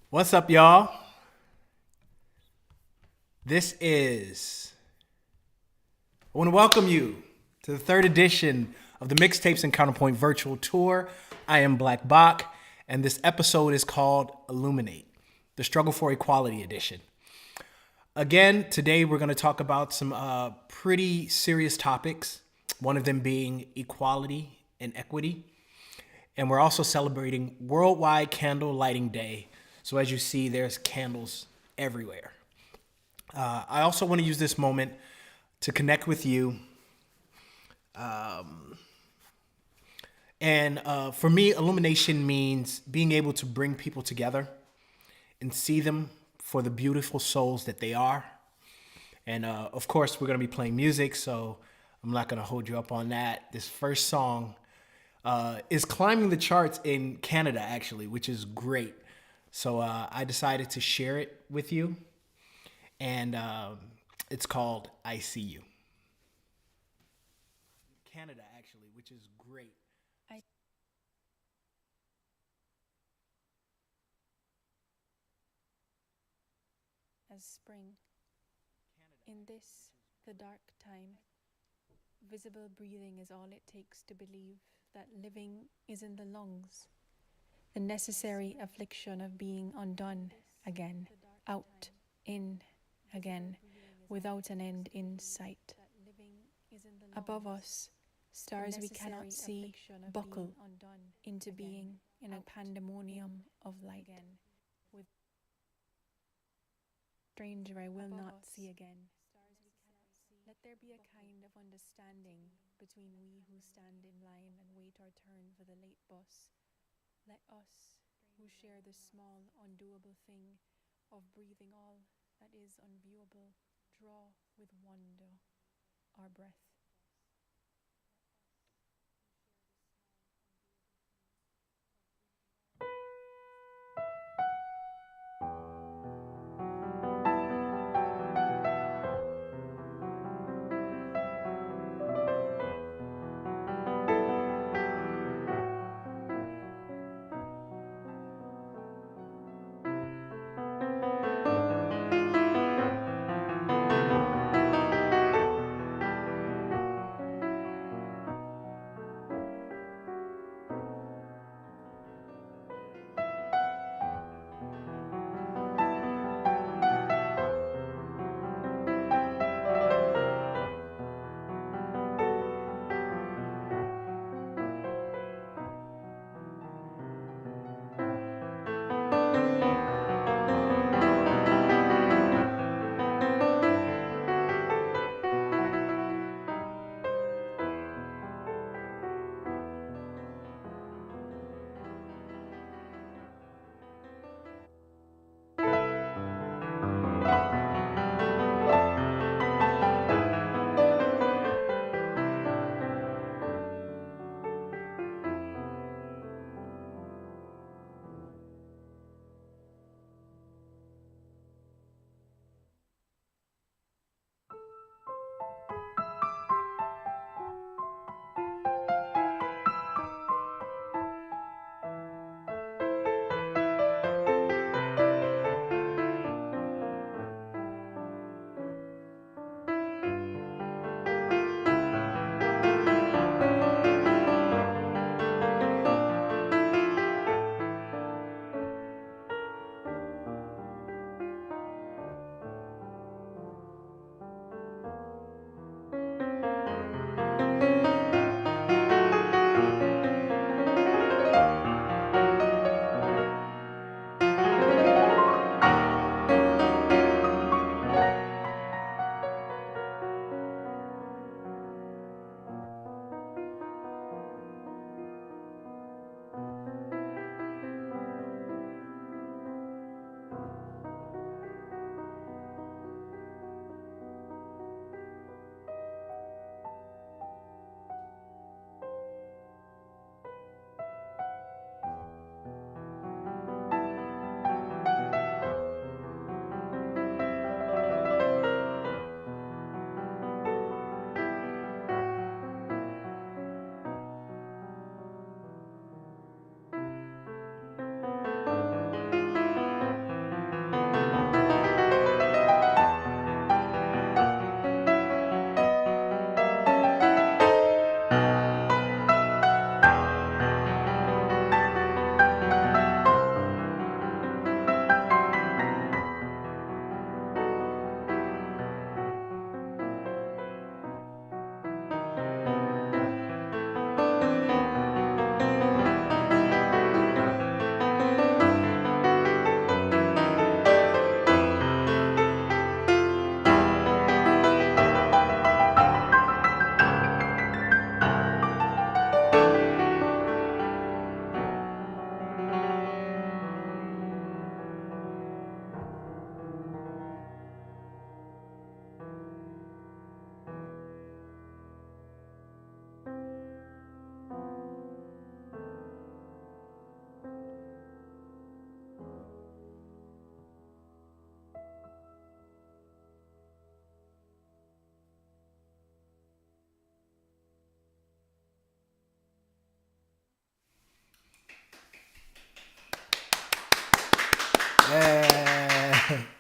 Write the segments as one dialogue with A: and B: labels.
A: What's up, y'all? I want to welcome you to the third edition of the Mixtapes and Counterpoint virtual tour. I am BLKBOK, and this episode is called ILLUMINATE, the Struggle for Equality edition. Again, today we're going to talk about some pretty serious topics, one of them being equality and equity. And we're also celebrating Worldwide Candle Lighting Day. So as you see, there's candles everywhere. I also want to use this moment to connect with you. And for me, illumination means being able to bring people together and see them for the beautiful souls that they are. And of course, we're going to be playing music, so I'm not going to hold you up on that. This first song is climbing the charts in Canada, actually, which is great. So I decided to share it with you, and it's called I See You. Canada, actually, which is great.
B: I as spring. In this, the dark time, visible breathing is all it takes to believe that living is in the lungs. The necessary affliction of being undone again, out, in, again, without an end in sight. Above us, stars we cannot see buckle into being in a pandemonium of light. Stranger I will not see again. Let there be a kind of understanding between we who stand in line and wait our turn for the late bus. Let us, who share the small, undoable thing of breathing all that is unviewable, draw with wonder our breath.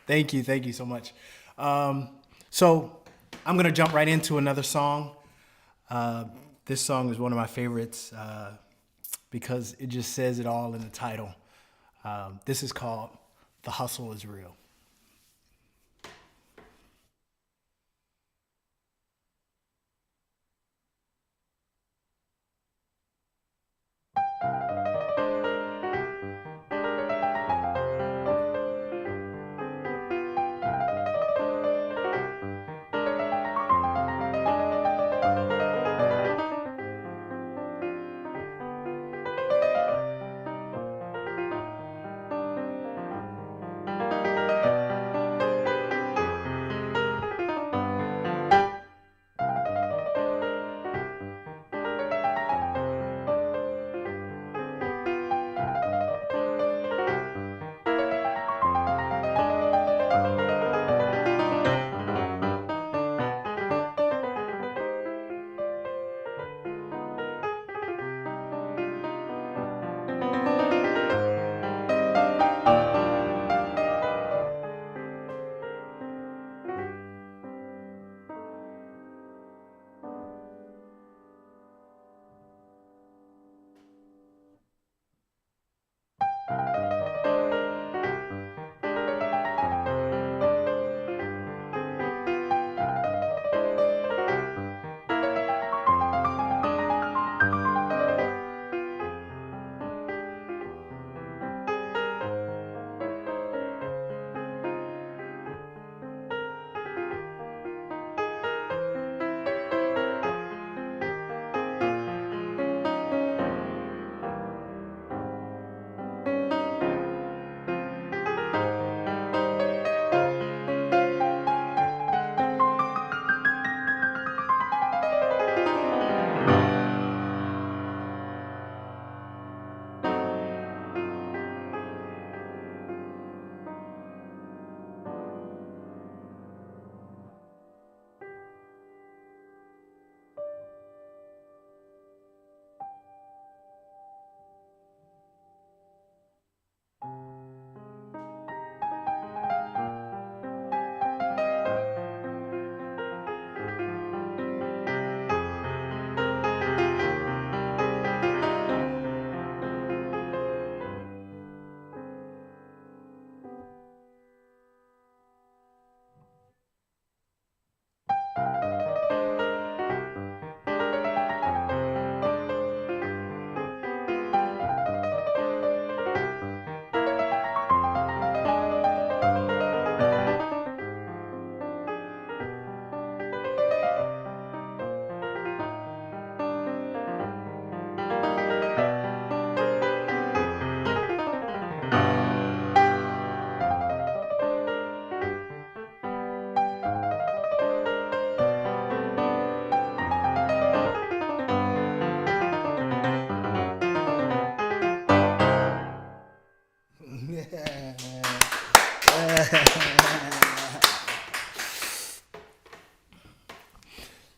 A: Thank you so much. So I'm gonna jump right into another song. Uh, this song is one of my favorites because it just says it all in the title. This is called "The Hustle Is Real."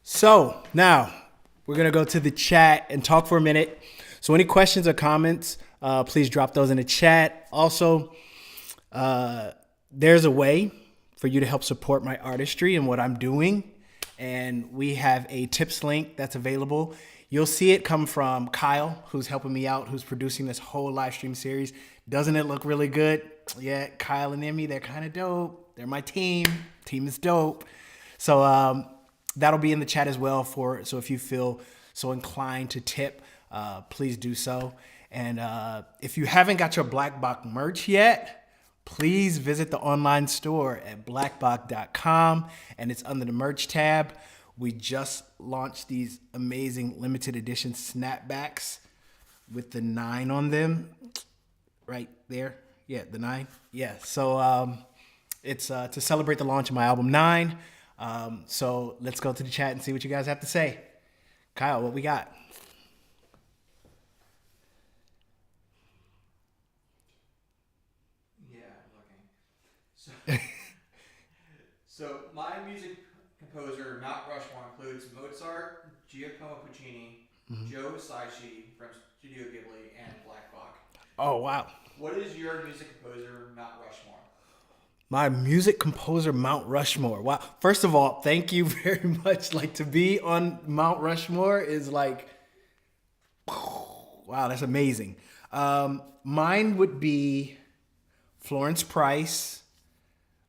A: So now we're gonna go to the chat and talk for a minute. So any questions or comments, please drop those in the chat. Also, there's a way for you to help support my artistry and what I'm doing. And we have a tips link that's available. You'll see it come from Kyle, who's helping me out, who's producing this whole live stream series. Doesn't it look really good? Yeah, Kyle and Emmy, they're kind of dope. They're my team. Team is dope. So that'll be in the chat as well. So if you feel so inclined to tip, please do so. And if you haven't got your BLKBOK merch yet, please visit the online store at blkbok.com, and it's under the merch tab. We just launched these amazing limited edition snapbacks with the 9 on them right there. Yeah, the 9. Yeah, so it's to celebrate the launch of my album 9. So let's go to the chat and see what you guys have to say. Kyle, what we got?
C: Yeah, I'm looking. So, so my music composer Mount Rushmore includes Mozart, Giacomo Puccini, Joe Hisaishi from Studio Ghibli, and BLKBOK.
A: Oh, wow.
C: What is your music composer Mount Rushmore?
A: My music composer Mount Rushmore. Wow. First of all, thank you very much. Like to be on Mount Rushmore is like, wow, that's amazing. Mine would be Florence Price,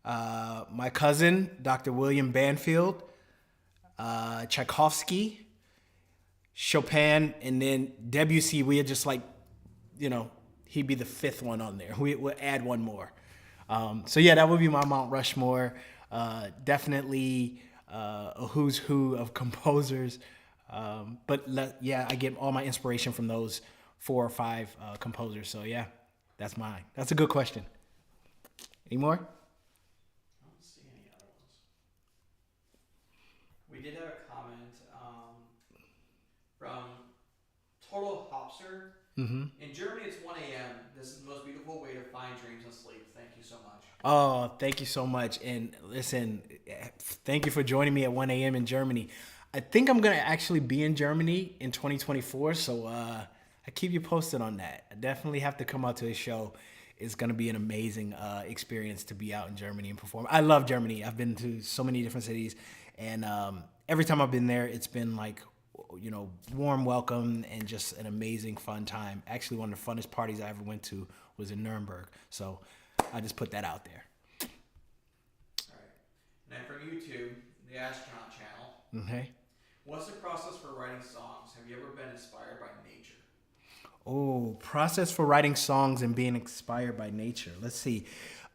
A: my cousin, Dr. William Banfield, Tchaikovsky, Chopin, and then Debussy. We had just like, you know, he'd be the fifth one on there. We would add one more. So yeah, that would be my Mount Rushmore. Definitely a who's who of composers. Yeah, I get all my inspiration from those 4 or 5 composers. So yeah, that's mine. That's a good question. Any more?
C: I don't see any other ones. We did have a comment from Total Hopster. In Germany, it's 1 a.m. This is the most beautiful way to find dreams and sleep. Thank you so much.
A: Oh, thank you so much. And listen, thank you for joining me at 1 a.m. in Germany. I think I'm going to actually be in Germany in 2024. So I keep you posted on that. I definitely have to come out to a show. It's going to be an amazing experience to be out in Germany and perform. I love Germany. I've been to so many different cities. And every time I've been there, it's been like, you know, warm welcome and just an amazing fun time. Actually, one of the funnest parties I ever went to was in Nuremberg. So I just put that out there.
C: All right. And then from YouTube, the Astronaut Channel.
A: Okay.
C: What's the process for writing songs? Have you ever been inspired by nature?
A: Oh, process for writing songs and being inspired by nature. Let's see.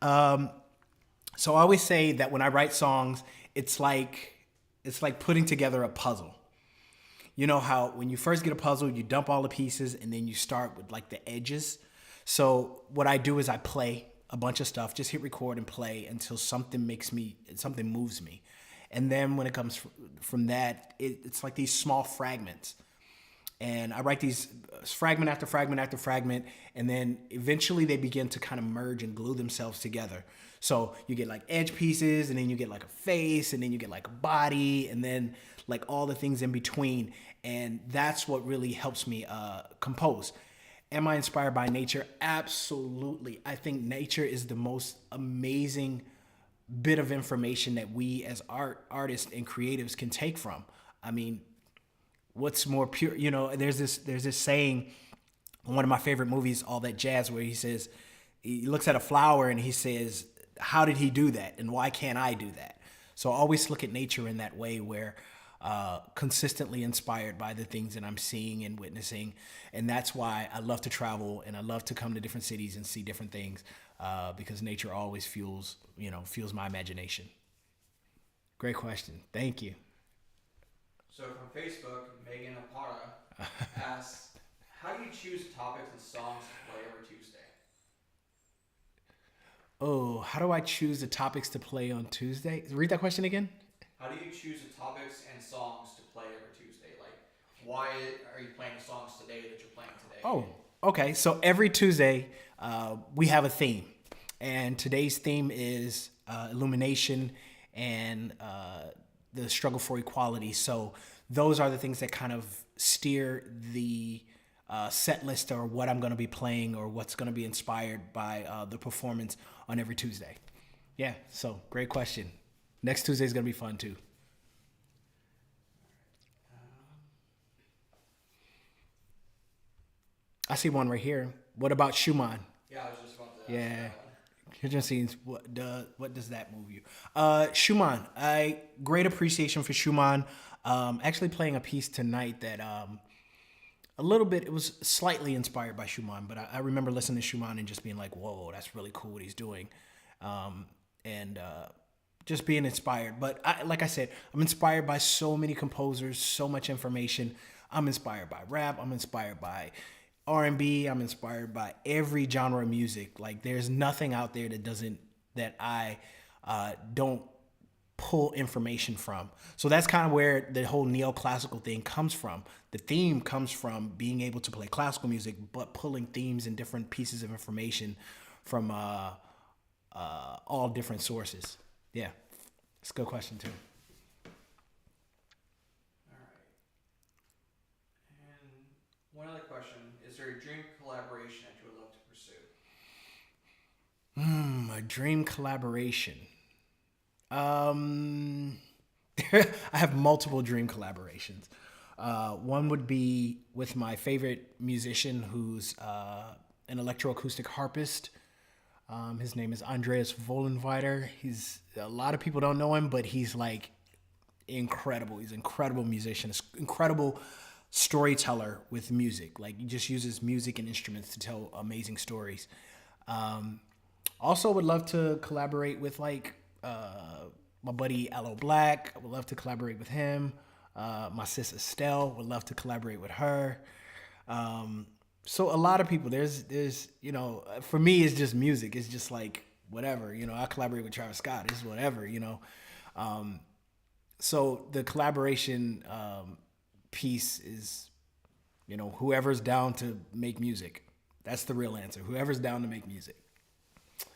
A: So I always say that when I write songs, it's like putting together a puzzle. You know how when you first get a puzzle, you dump all the pieces and then you start with like the edges. So what I do is I play a bunch of stuff, just hit record and play until something moves me. And then when it comes from that, it's like these small fragments. And I write these fragment after fragment after fragment, and then eventually they begin to kind of merge and glue themselves together. So you get like edge pieces, and then you get like a face, and then you get like a body, and then like all the things in between. And that's what really helps me compose. Am I inspired by nature? Absolutely. I think nature is the most amazing bit of information that we as artists and creatives can take from. I mean, what's more pure? You know, there's this saying in one of my favorite movies, All That Jazz, where he looks at a flower and he says, how did he do that? And why can't I do that? So I always look at nature in that way, where consistently inspired by the things that I'm seeing and witnessing. And that's why I love to travel and I love to come to different cities and see different things, because nature always fuels my imagination. Great question. Thank you.
C: So from Facebook, Megan Apara asks, how do you choose topics and songs to play every Tuesday?
A: Oh, how do I choose the topics to play on Tuesday? Read that question again.
C: How do you choose the topics and songs to play every Tuesday? Like, why are you playing the songs today that you're playing today?
A: Oh, okay. So every Tuesday, we have a theme. And today's theme is illumination and the struggle for equality. So those are the things that kind of steer the set list, or what I'm going to be playing, or what's going to be inspired by the performance on every Tuesday. Yeah, so great question. Next Tuesday is going to be fun too. I see one right here. What about Schumann?
C: Yeah, I was just about to ask
A: Yeah.
C: that one.
A: Kitchen scenes. What does that move you? Schumann. Great appreciation for Schumann. Actually playing a piece tonight that a little bit. It was slightly inspired by Schumann, but I remember listening to Schumann and just being like, "Whoa, that's really cool what he's doing," and just being inspired. But like I said, I'm inspired by so many composers, so much information. I'm inspired by rap. I'm inspired by R&B. I'm inspired by every genre of music. Like there's nothing out there that I don't pull information from. So that's kind of where the whole neoclassical thing comes from. The theme comes from being able to play classical music, but pulling themes and different pieces of information from all different sources. Yeah, it's a good question too.
C: All right. And one other question. Is there a dream collaboration that you would love to pursue?
A: A dream collaboration. Um, I have multiple dream collaborations. One would be with my favorite musician who's an electroacoustic harpist. His name is Andreas Vollenweider. A lot of people don't know him, but he's like incredible. He's an incredible musician, incredible storyteller with music. Like he just uses music and instruments to tell amazing stories. Also would love to collaborate with like my buddy Aloe Black. I would love to collaborate with him. My sis Estelle would love to collaborate with her. So a lot of people. There's you know, for me it's just music. It's just like whatever. You know, I collaborate with Travis Scott. It's whatever. You know. So the collaboration piece is, you know, whoever's down to make music. That's the real answer. Whoever's down to make music.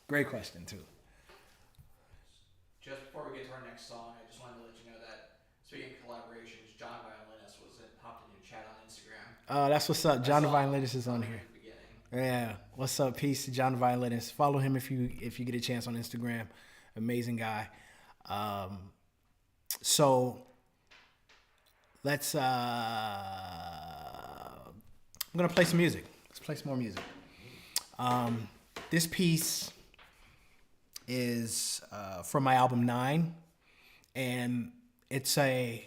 A: Great question too.
C: Just before we get to our next song, I just wanted to let you know that speaking of collaborations, John Violinist popped in your chat on Instagram.
A: That's what's up. John the Violinist is on here. Yeah. What's up? Peace to John the Violinist. Follow him if you get a chance on Instagram. Amazing guy. So let's I'm gonna play some music. Let's play some more music. This piece is from my album 9, and it's a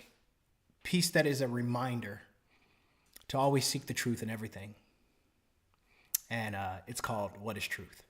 A: piece that is a reminder to always seek the truth in everything. And it's called What is Truth?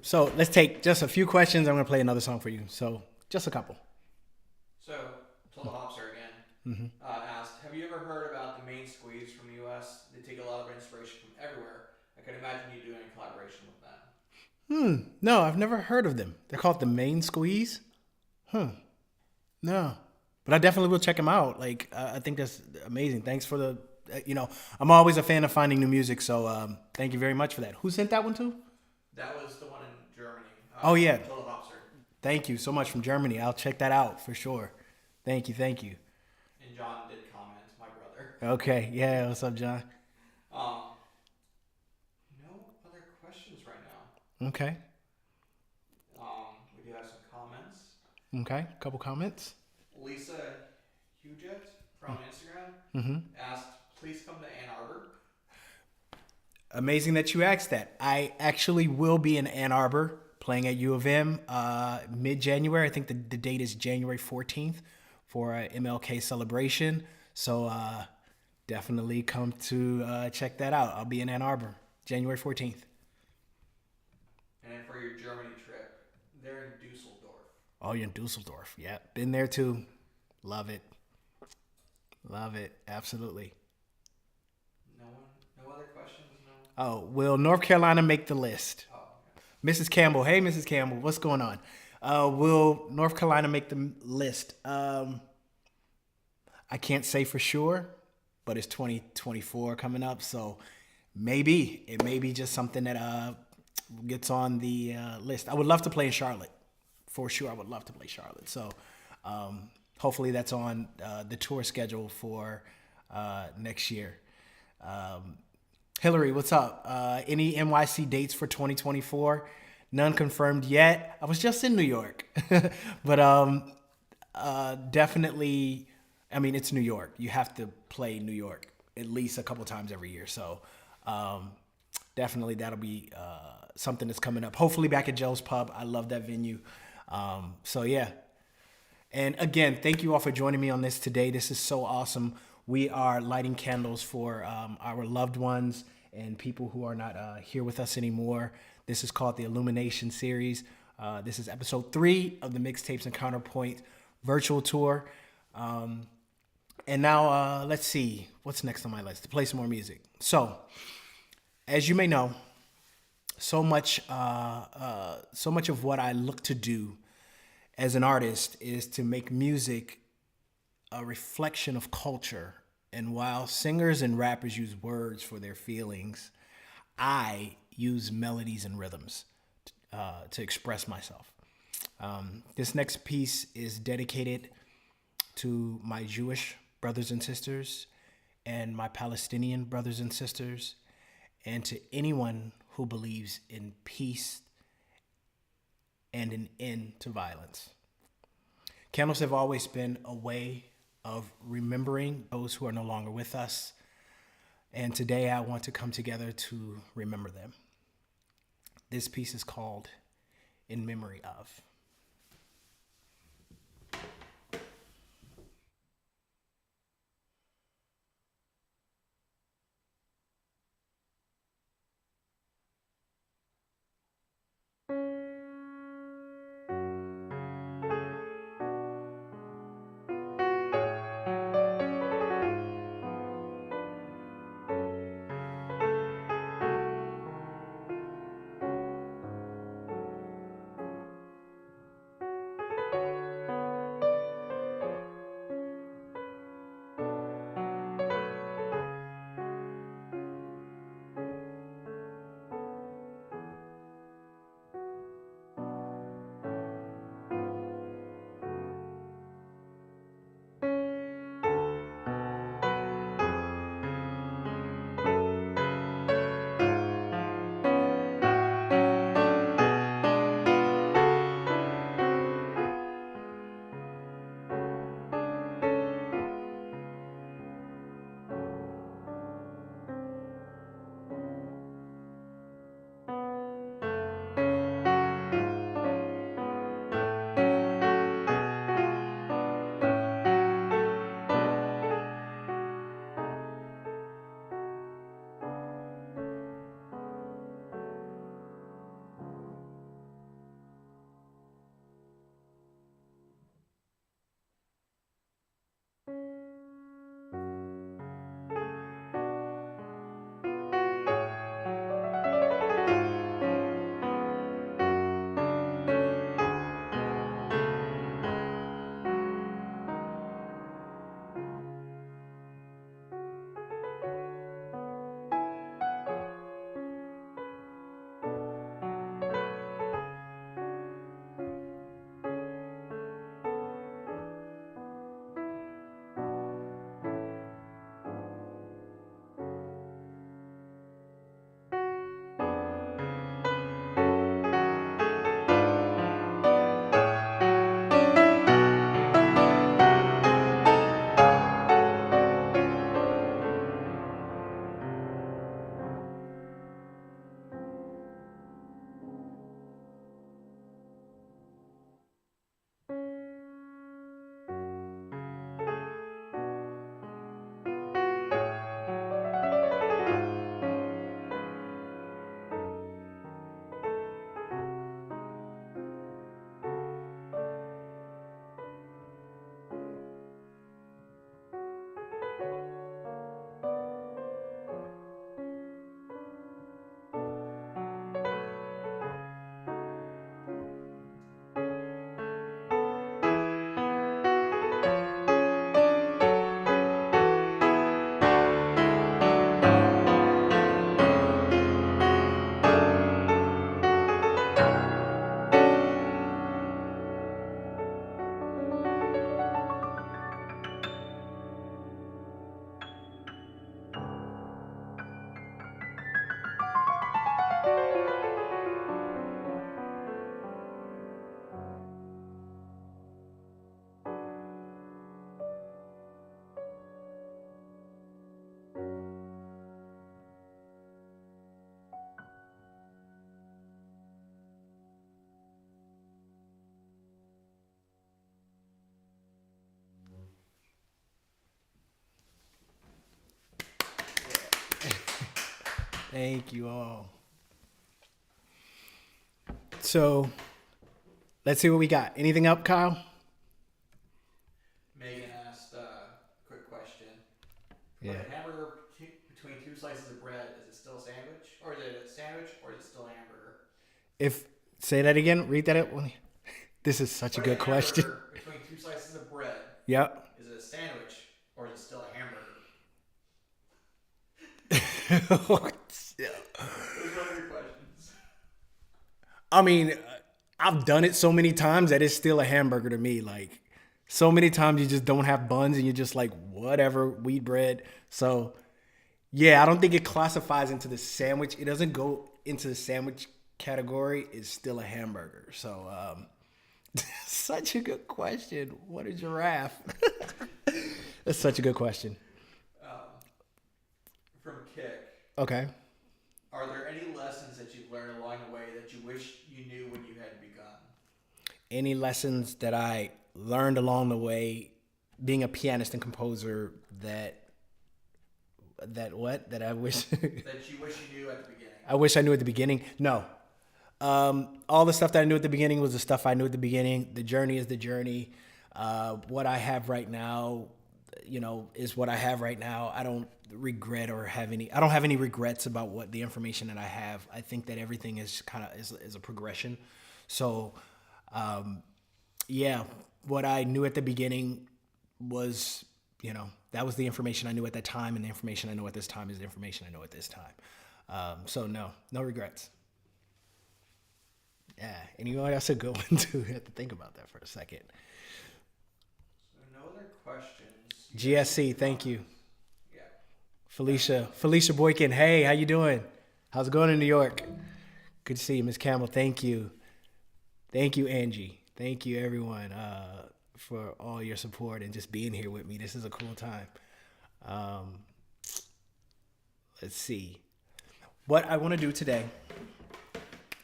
A: So let's take just a few questions. I'm going to play another song for you. So just a couple.
C: So, Tilda Hopser again asked, have you ever heard about the main squeeze from the U.S.? They take a lot of inspiration from everywhere. I could imagine you doing a collaboration with them.
A: No, I've never heard of them. They're called the Main Squeeze? No. But I definitely will check them out. Like, I think that's amazing. Thanks for the, I'm always a fan of finding new music. So thank you very much for that. Who sent that one to?
C: That was the one in Germany.
A: Oh, yeah.
C: Tilda Hopser.
A: Thank you so much from Germany. I'll check that out for sure. Thank you.
C: And John did comment, my brother.
A: Okay. Yeah. What's up, John?
C: No other questions right now.
A: Okay.
C: We do have some comments.
A: Okay. Couple comments.
C: Lisa Huget from Instagram asked, please come to Ann Arbor.
A: Amazing that you asked that. I actually will be in Ann Arbor playing at U of M mid-January. I think the date is January 14th for a MLK celebration. So definitely come to check that out. I'll be in Ann Arbor, January 14th.
C: And then for your Germany trip, they're in Dusseldorf.
A: Oh, you're in Dusseldorf. Yeah, been there too. Love it. Absolutely.
C: No other questions? No.
A: Oh, will North Carolina make the list?
C: Oh, okay.
A: Mrs. Campbell. Hey, Mrs. Campbell. What's going on? Will North Carolina make the list? I can't say for sure, but it's 2024 coming up, so maybe. It may be just something that gets on the list. I would love to play in Charlotte. For sure, I would love to play Charlotte. So hopefully that's on the tour schedule for next year. Hillary, what's up? Any NYC dates for 2024? None confirmed yet. I was just in New York. But definitely, I mean, it's New York. You have to play New York at least a couple times every year. So definitely that'll be something that's coming up. Hopefully back at Joe's Pub. I love that venue. So yeah. And again, thank you all for joining me on this today. This is so awesome. We are lighting candles for our loved ones and people who are not here with us anymore. This is called the Illumination series. This is episode 3 of the Mixtapes and Counterpoint virtual tour. And now let's see what's next on my list to play some more music. So, as you may know, so much of what I look to do as an artist is to make music a reflection of culture. And while singers and rappers use words for their feelings, I use melodies and rhythms to express myself. This next piece is dedicated to my Jewish brothers and sisters and my Palestinian brothers and sisters, and to anyone who believes in peace and an end to violence. Candles have always been a way of remembering those who are no longer with us, and today I want to come together to remember them. This piece is called In Memory Of. Thank you all. So, let's see what we got. Anything up, Kyle?
C: Megan asked a quick question.
A: Yeah.
C: Put a hamburger between two slices of bread. Is it still a sandwich? Or is it a sandwich? Or is it still a hamburger?
A: Say that again. Read that up. This is such a good question.
C: Between two slices of bread.
A: Yep.
C: Is it a sandwich? Or is it still a hamburger?
A: Those
C: are your questions.
A: I mean, I've done it so many times that it's still a hamburger to me. Like, so many times you just don't have buns and you're just like, whatever, wheat bread. So, yeah, I don't think it classifies into the sandwich. It doesn't go into the sandwich category. It's still a hamburger. So, such a good question. What a giraffe? That's such a good question.
C: From Kick.
A: Okay.
C: Are there any lessons that you've learned along the way that you wish you knew when you had begun?
A: Any lessons that I learned along the way, being a pianist and composer, that I wish
C: that you wish you knew at the beginning?
A: I wish I knew at the beginning. No. All the stuff that I knew at the beginning was the stuff I knew at the beginning. The journey is the journey. What I have right now, is what I have right now. I don't regret or I don't have any regrets about what the information that I have. I think that everything is is a progression. So, what I knew at the beginning was, that was the information I knew at that time, and the information I know at this time is the information I know at this time. So no regrets. Yeah, and that's a good one too. You have to think about that for a second.
C: So no other questions.
A: GSC, thank you.
C: Yeah.
A: Felicia Boykin, hey, how you doing? How's it going in New York? Good to see you, Miss Campbell. Thank you. Thank you, Angie. Thank you, everyone, for all your support and just being here with me. This is a cool time. Let's see. What I want to do today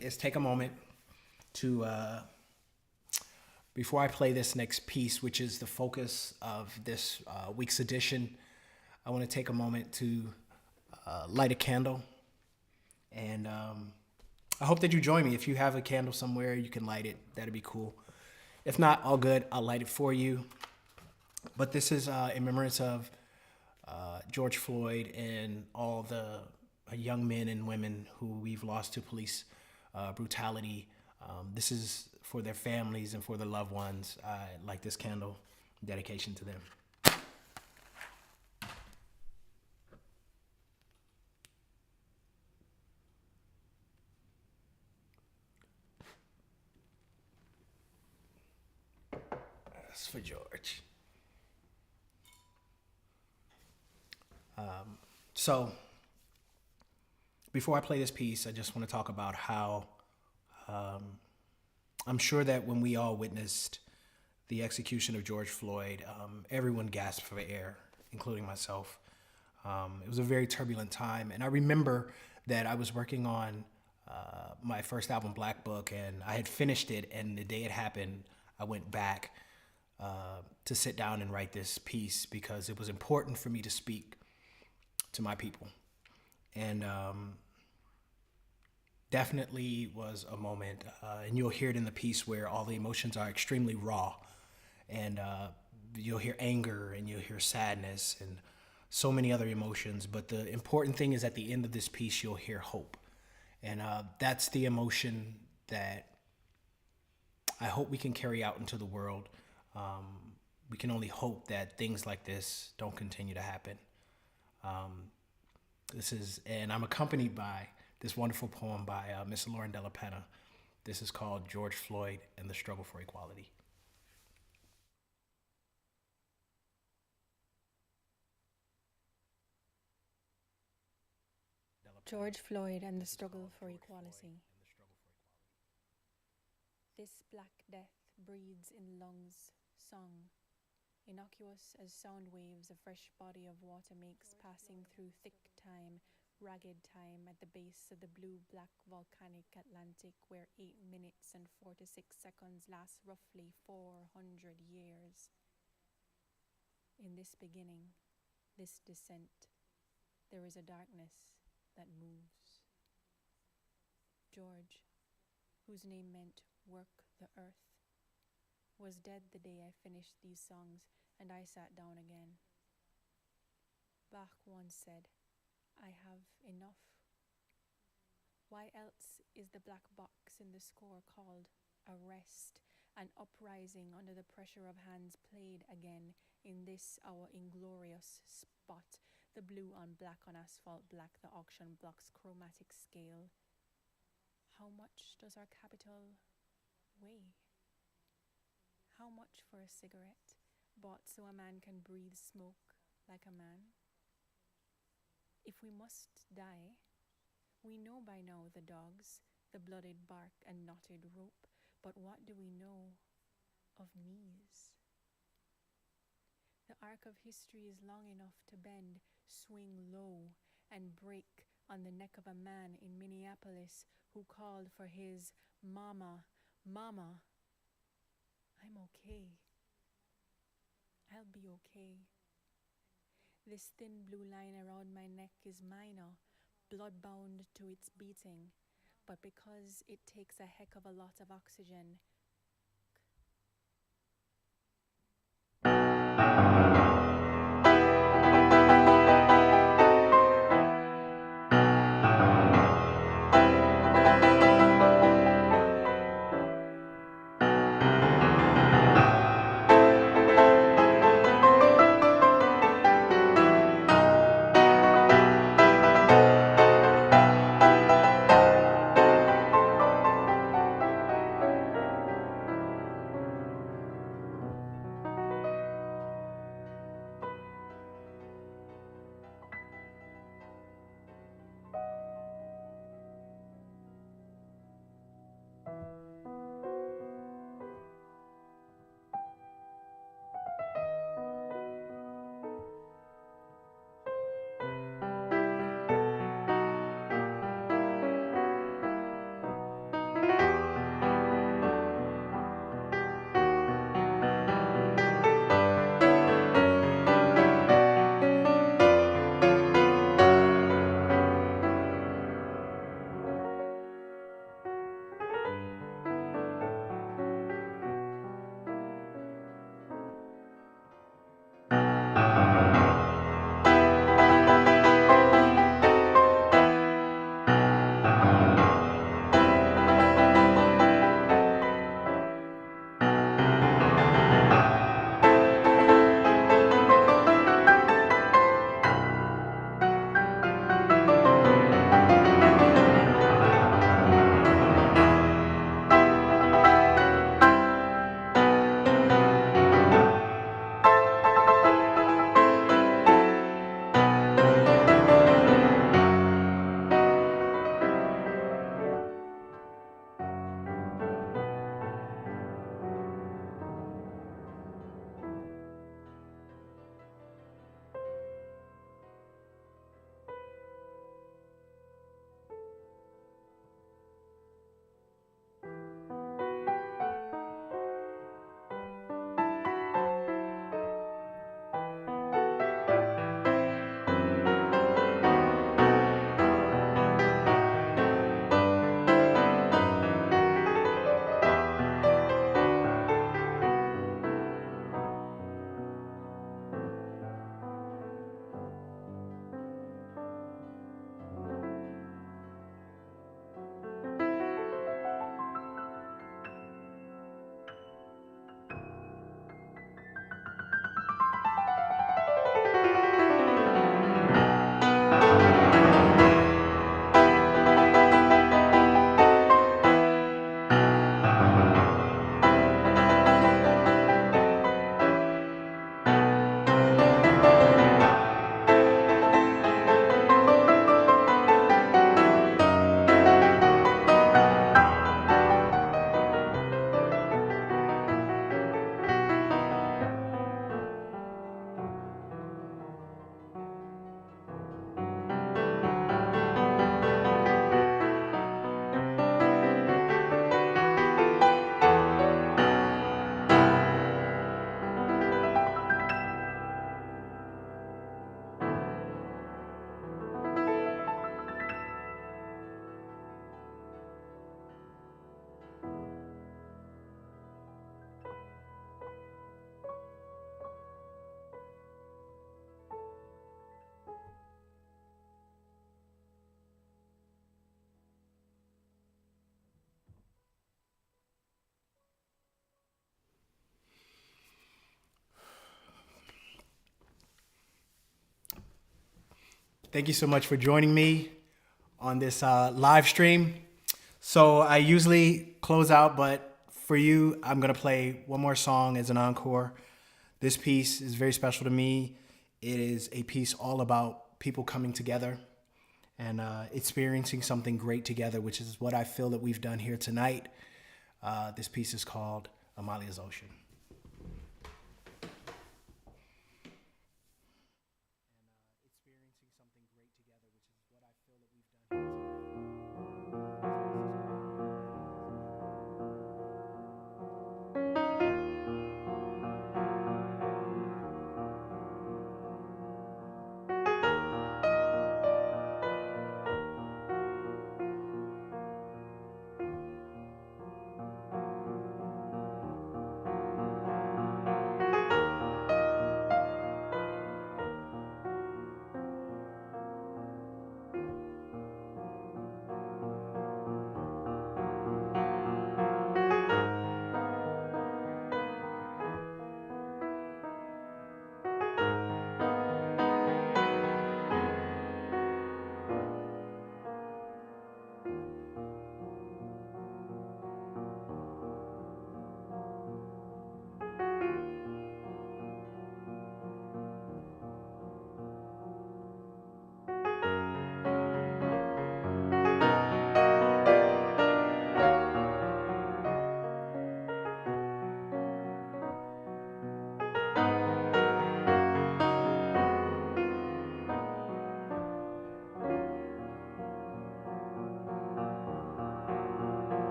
A: is take a moment to, before I play this next piece, which is the focus of this week's edition, I want to take a moment to light a candle. And I hope that you join me. If you have a candle somewhere, you can light it. That'd be cool. If not, all good. I'll light it for you. But this is in remembrance of George Floyd and all the young men and women who we've lost to police brutality. This is for their families and for their loved ones. I light this candle, dedication to them. That's for George. So, before I play this piece, I just want to talk about how I'm sure that when we all witnessed the execution of George Floyd, everyone gasped for air, including myself. It was a very turbulent time, and I remember that I was working on my first album, Black Book, and I had finished it, and the day it happened, I went back to sit down and write this piece because it was important for me to speak to my people. And definitely was a moment, and you'll hear it in the piece where all the emotions are extremely raw, and you'll hear anger and you'll hear sadness and so many other emotions. But the important thing is at the end of this piece, you'll hear hope. And that's the emotion that I hope we can carry out into the world. We can only hope that things like this don't continue to happen. And I'm accompanied by this wonderful poem by Miss Lauren Della Penna. This is called George Floyd and the Struggle for Equality.
B: George Floyd and the Struggle for Equality. This black death breathes in lungs, song, innocuous as sound waves a fresh body of water makes, passing through thick time, ragged time at the base of the blue-black volcanic Atlantic, where 8 minutes and 46 seconds last roughly 400 years. In this beginning, this descent, there is a darkness, that moves. George, whose name meant work the earth, was dead the day I finished these songs and I sat down again. Bach once said, I have enough. Why else is the black box in the score called a rest, an uprising under the pressure of hands played again in this our inglorious spot, the blue on black on asphalt black, the auction block's chromatic scale. How much does our capital weigh? How much for a cigarette, bought so a man can breathe smoke like a man? If we must die, we know by now the dogs, the blooded bark and knotted rope, but what do we know of knees? The arc of history is long enough to bend, swing low, and break on the neck of a man in Minneapolis who called for his mama, mama. I'm okay. I'll be okay. This thin blue line around my neck is minor, blood-bound to its beating, but because it takes a heck of a lot of oxygen,
A: Thank you so much for joining me on this live stream. So I usually close out, but for you, I'm gonna play one more song as an encore. This piece is very special to me. It is a piece all about people coming together and experiencing something great together, which is what I feel that we've done here tonight. This piece is called Amalia's Ocean.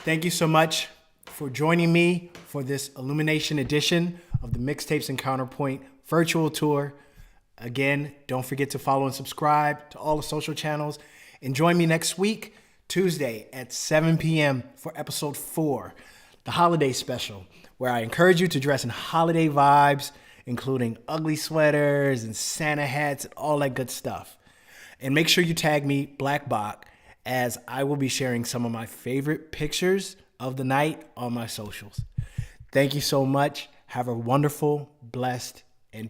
A: Thank you so much for joining me for this Illumination edition of the Mixtapes and Counterpoint virtual tour. Again, don't forget to follow and subscribe to all the social channels. And join me next week, Tuesday at 7 p.m. for episode 4. the holiday special, where I encourage you to dress in holiday vibes, including ugly sweaters and Santa hats and all that good stuff. And make sure you tag me, BLKBOK, as I will be sharing some of my favorite pictures of the night on my socials. Thank you so much. Have a wonderful, blessed, and